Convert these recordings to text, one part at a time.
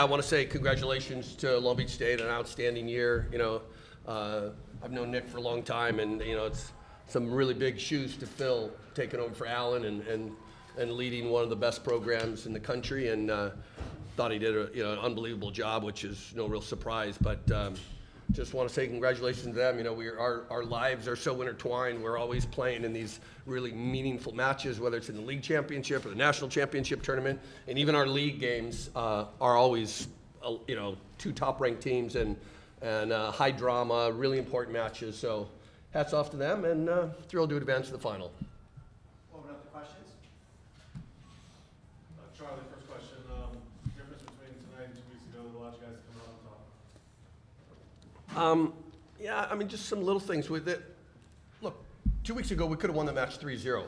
I want to say congratulations to Long Beach State, an outstanding year. I've known Nick for a long time, and it's some really big shoes to fill, taking over for Allen and leading one of the best programs in the country. And thought he did an unbelievable job, which is no real surprise. But just want to say congratulations to them. Our lives are so intertwined. We're always playing in these really meaningful matches, whether it's in the league championship or the national championship tournament, and even our league games are always, two top-ranked teams and high drama, really important matches. So hats off to them, and thrilled to advance to the final. Open up the questions. Charlie, first question. Difference between tonight and 2 weeks ago that a lot of you guys come out and talk. Just some little things with it. Look, 2 weeks ago we could have won the match 3-0.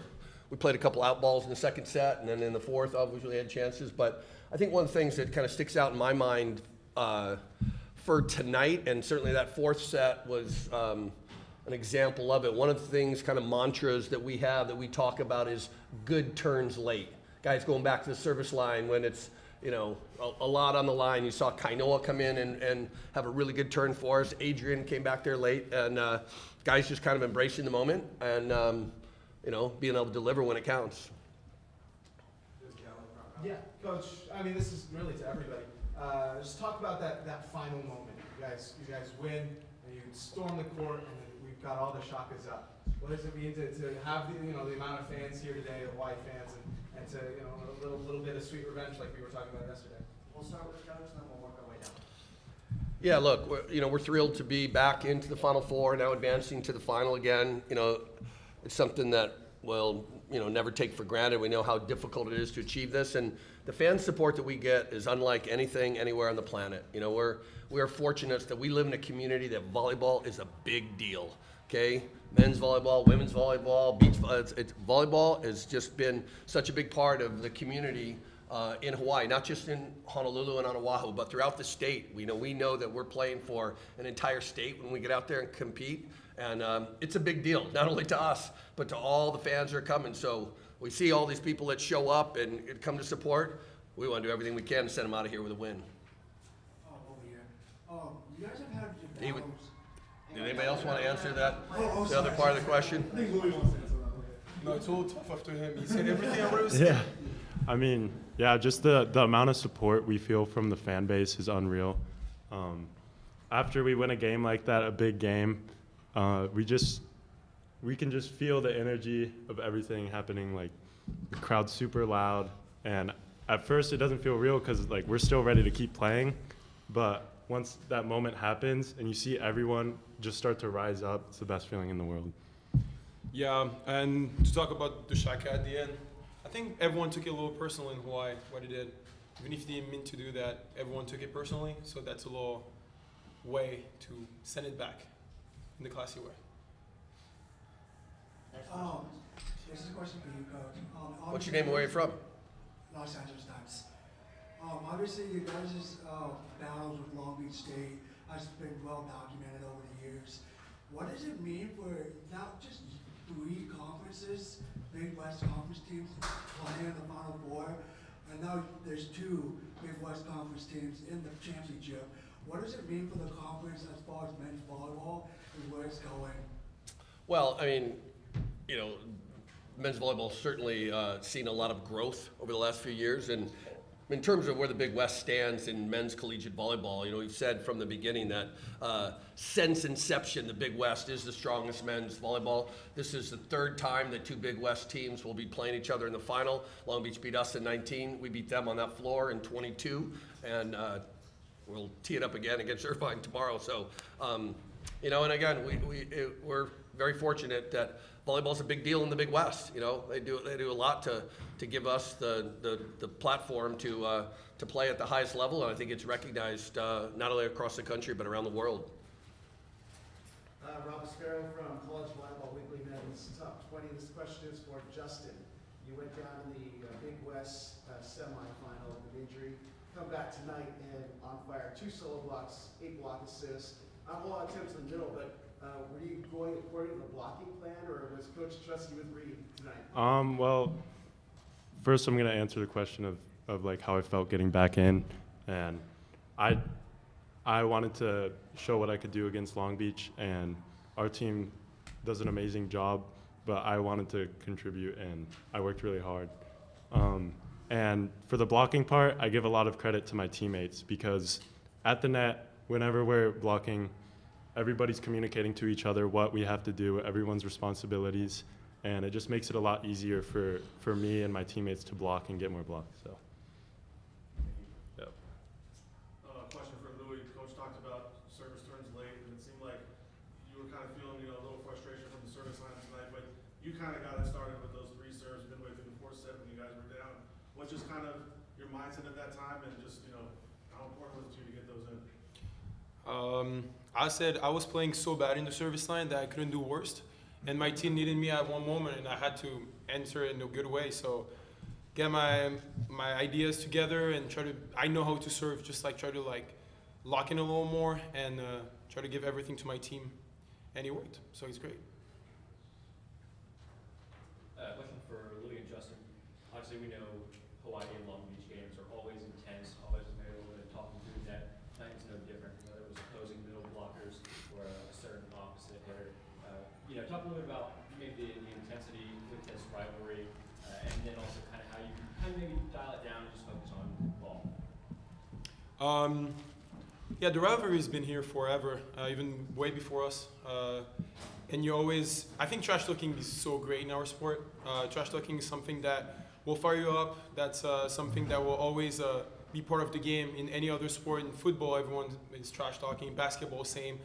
We played a couple out balls in the second set, and then in the fourth, obviously we had chances. But I think one of the things that kind of sticks out in my mind for tonight, and certainly that fourth set was an example of it. One of the things, kind of mantras that we have that we talk about is good turns late. Guys going back to the service line when it's a lot on the line. You saw Kainoa come in and have a really good turn for us. Adrian came back there late, and guys just kind of embracing the moment and being able to deliver when it counts. Yeah, Coach. I mean, this is really to everybody. Just talk about that final moment. You guys win, and you storm the court, and then we've got all the shakas up. What does it mean to have the amount of fans here today, the Hawaii fans, and to a little bit of sweet revenge like we were talking about yesterday? We'll start with Coach, and then we'll work our way down. Yeah, look, we're thrilled to be back into the Final Four, now advancing to the final again. It's something that we'll never take for granted. We know how difficult it is to achieve this, and the fan support that we get is unlike anything anywhere on the planet. We are fortunate that we live in a community that volleyball is a big deal. Okay, men's volleyball, women's volleyball, beach volleyball has just been such a big part of the community in Hawaii, not just in Honolulu and on Oahu, but throughout the state. We know that we're playing for an entire state when we get out there and compete, and it's a big deal, not only to us, but to all the fans that are coming. So we see all these people that show up and come to support. We want to do everything we can to send them out of here with a win. Over here. You guys have had your battles. Did anybody else want to answer that? The other part of the question? I think Louis wants to answer that. No, it's all tough after him. He said everything I wanted to say. Yeah. Just the amount of support we feel from the fan base is unreal. After we win a game like that, a big game, we can just feel the energy of everything happening. Like, the crowd's super loud, and at first it doesn't feel real because we're still ready to keep playing, but once that moment happens and you see everyone just start to rise up, it's the best feeling in the world. Yeah, and to talk about the shaka at the end, I think everyone took it a little personal in Hawaii, what he did. Even if he didn't mean to do that, everyone took it personally, so that's a little way to send it back in the classy way. This is a question for you, Coach. What's your name and where you're from? Los Angeles Times. Obviously, you guys' battles with Long Beach State has been well documented over the years. What does it mean for not just 3 conferences, Big West Conference teams playing in the Final Four, and now there's 2 Big West Conference teams in the championship? What does it mean for the conference as far as men's volleyball and where it's going? Well, men's volleyball certainly seen a lot of growth over the last few years, and in terms of where the Big West stands in men's collegiate volleyball, we've said from the beginning that since inception, the Big West is the strongest men's volleyball. This is the 3rd time that 2 Big West teams will be playing each other in the final. Long Beach beat us in 19. We beat them on that floor in 22, and we'll tee it up again against Irvine tomorrow. So, and again, we're very fortunate that volleyball's a big deal in the Big West. They do a lot to give us the platform to play at the highest level, and I think it's recognized not only across the country but around the world. Rob Sparrow from College Volleyball Weekly Men's Top 20. This question is for Justin. You went down in the Big West semifinal with an injury. Come back tonight and on fire. 2 solo blocks, 8 block assists. Not a lot of attempts in the middle, but were you going according to the blocking plan, or was Coach trusting you with Reed tonight? Well, first I'm going to answer the question of how I felt getting back in. And I wanted to show what I could do against Long Beach, and our team does an amazing job, but I wanted to contribute, and I worked really hard. And for the blocking part, I give a lot of credit to my teammates, because at the net, whenever we're blocking, everybody's communicating to each other what we have to do, everyone's responsibilities, and it just makes it a lot easier for me and my teammates to block and get more blocks. So. Yep. Question for Louis. Coach talked about service turns late, and it seemed like you were kind of feeling, a little frustration from the service line tonight, but you kind of got it started with those 3 serves midway through the 4th set when you guys were down. What's just kind of your mindset at that time, and just, how important was it to you to get those in? I said I was playing so bad in the service line that I couldn't do worst, and my team needed me at one moment, and I had to answer in a good way. So get my ideas together and I know how to serve, just try to lock in a little more and try to give everything to my team, and it worked. So it's great. Question for Louis and Justin. Obviously, we know Hawaii and Long Beach games are always intense, always available and talking through the net. Tonight's no different. Whether it was opposing middle blockers or a certain opposite hitter. Talk a little bit about maybe the intensity with this rivalry, and then also kind of how you maybe dial it down and just focus on ball. Yeah, the rivalry has been here forever, even way before us. And I think trash talking is so great in our sport. Trash talking is something that will fire you up. That's something that will always be part of the game. In any other sport, in football, everyone is trash talking. Basketball, same.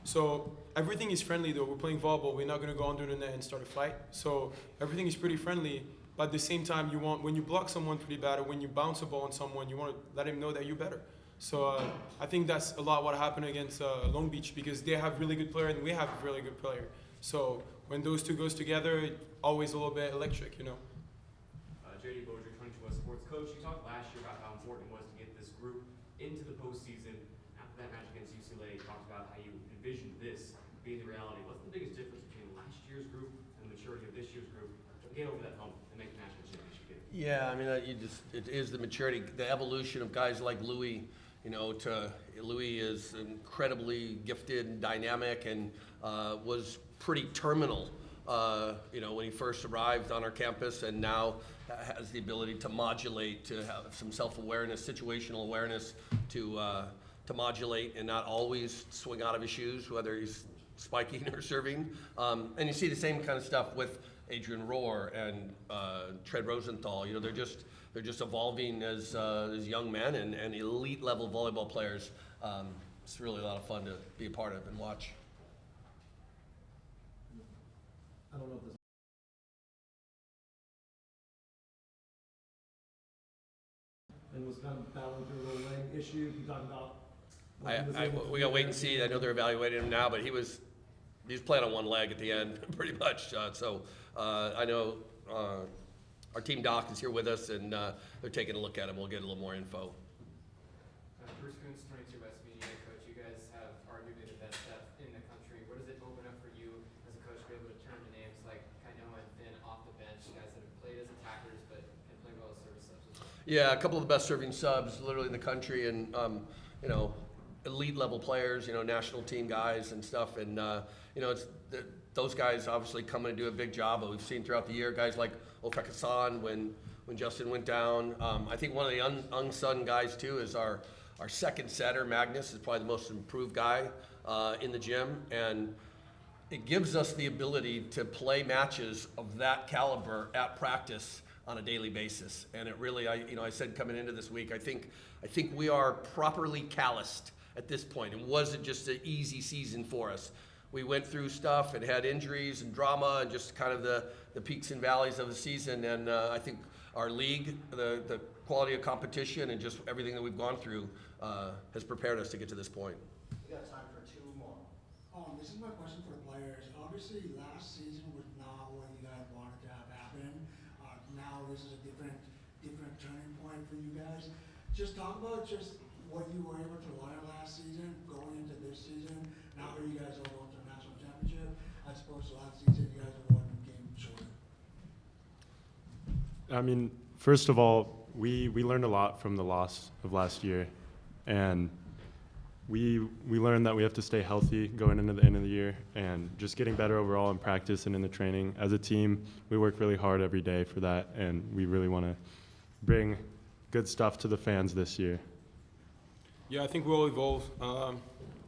So everything is friendly though. We're playing volleyball. We're not going to go under the net and start a fight. So everything is pretty friendly. But at the same time, when you block someone pretty bad, or when you bounce a ball on someone, you want to let him know that you're better. So I think that's a lot what happened against Long Beach, because they have really good player and we have a really good player. So when those two goes together, it's always a little bit electric, JD Bozier, 22 West Sports Coach, you talked last year about how important it was to get this group into the postseason. After that match against UCLA, you talked about how you envisioned this being the reality. What's the biggest difference between last year's group and the maturity of this year's group to get over that hump and make the national championship game? Yeah, I mean, it is the maturity, the evolution of guys like Louis. Louis is incredibly gifted and dynamic, and was pretty terminal, when he first arrived on our campus, and now has the ability to modulate, to have some self-awareness, situational awareness, to modulate and not always swing out of his shoes, whether he's spiking or serving. And you see the same kind of stuff with Adrian Rohr and Tread Rosenthal. They're just evolving as young men and elite level volleyball players. It's really a lot of fun to be a part of and watch. I don't know if this. And was kind of battling through a little leg issue. You talked about. We got to wait and see. I know they're evaluating him now, but he was playing on one leg at the end, pretty much. I know our team doc is here with us, and they're taking a look at him. We'll get a little more info. Bruce Kuntz, 22 West Media Coach. You guys have arguably the best depth in the country. What does it open up for you as a coach to be able to turn to names like Kainoa and Finn off the bench, guys that have played as attackers but can play well as service subs as well? Yeah, a couple of the best serving subs literally in the country, and elite level players, national team guys and stuff, and those guys obviously coming to do a big job. But we've seen throughout the year guys like Ofek Hassan when Justin went down. I think one of the unsung guys too is our second setter, Magnus, is probably the most improved guy in the gym, and it gives us the ability to play matches of that caliber at practice on a daily basis. And it really, I said coming into this week, I think we are properly calloused at this point. It wasn't just an easy season for us. We went through stuff and had injuries and drama and just kind of the peaks and valleys of the season. And I think our league, the quality of competition and just everything that we've gone through has prepared us to get to this point. We got time for 2 more. This is my question for the players. Obviously, last season was not what you guys wanted to have happen. Now this is a different turning point for you guys. Just talk about what you were able to learn last season going into this season. Now that you guys are going to a national championship, I suppose last season you guys were one game short. I mean, first of all, we learned a lot from the loss of last year. And we learned that we have to stay healthy going into the end of the year and just getting better overall in practice and in the training. As a team, we work really hard every day for that, and we really want to bring good stuff to the fans this year. Yeah, I think we'll evolve.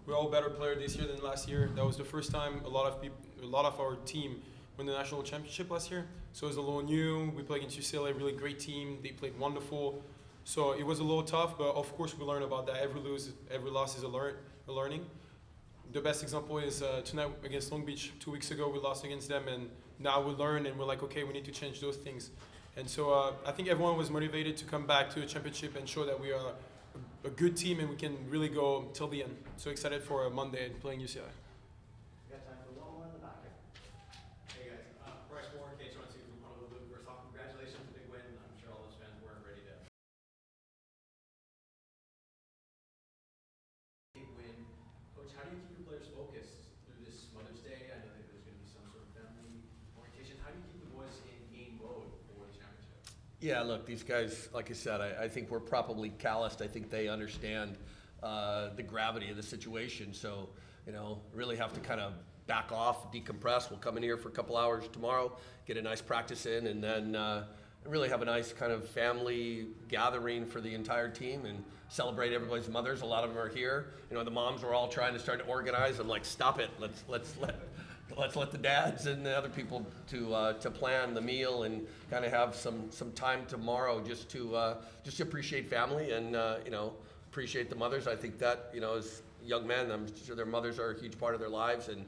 We're all better player this year than last year. That was the first time a lot of our team won the national championship last year. So it was a little new. We played against UCLA, really great team. They played wonderful. So it was a little tough, but of course we learn about that. Every loss is a learning. The best example is tonight against Long Beach. 2 weeks ago we lost against them, and now we learn and we're like, okay, we need to change those things. And so I think everyone was motivated to come back to a championship and show that we are a good team and we can really go till the end. So excited for Monday and playing UCLA. We got time for one more in the back here. Hey guys, Bryce Moore, KHONC from Honolulu. First off, congratulations, big win. I'm sure all those fans weren't ready to. Big win. Coach, how do you keep your players focused through this Mother's Day? I know that there's going to be some sort of family orientation. How do you keep the boys in game mode for the championship? Yeah, look, these guys, like I said, I think we're probably calloused. I think they understand the gravity of the situation. So, really have to kind of back off, decompress. We'll come in here for a couple hours tomorrow, get a nice practice in, and then really have a nice kind of family gathering for the entire team and celebrate everybody's mothers. A lot of them are here. The moms were all trying to start to organize. I'm like, stop it. Let's let the dads and the other people to plan the meal and kind of have some time tomorrow just to appreciate family and appreciate the mothers. I think that as young men, I'm sure their mothers are a huge part of their lives, and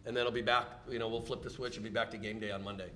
then it'll be back. We'll flip the switch and be back to game day on Monday.